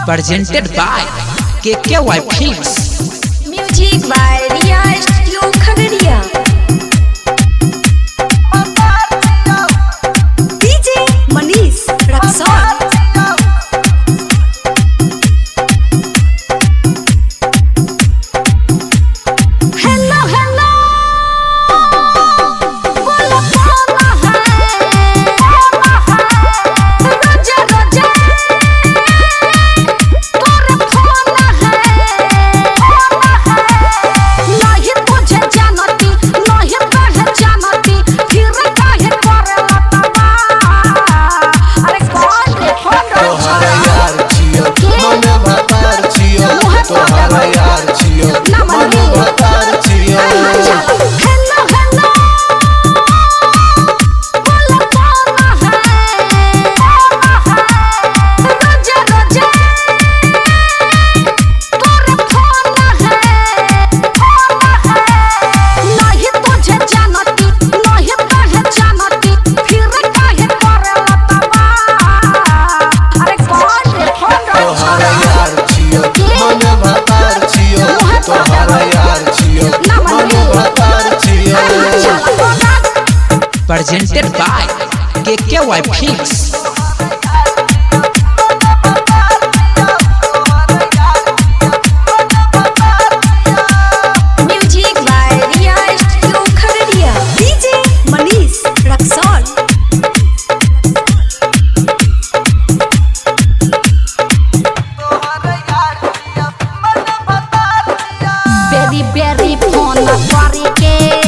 presented by KKY Films. Music by Riya Studio Khagadiya. DJ Manish Raksol. Hello hello बोलो कौन है रोजा रोजा तोरे फोन है नहीं तुझे जानती नहीं पहचानती फिर काहे करे लतवा अरे कौन है फोन तोहरा यार छियो मन भतार छियो तोहरा यार छियो मन भतार छियो हेलो हेलो बोलो कौन है रोजा रोजा तोरे फोन है नहीं तुझे जानती नहीं पहचानती फिर काहे करे लतवा अरे कौन है फोन तोहरा यार छियो मन भतार छियो तोहरा यार छियो मन भतार छियो Presented by KKY Films. Music by Riya Studio Khagadiya. DJ Manish Raksol. Berry berry phone kari ke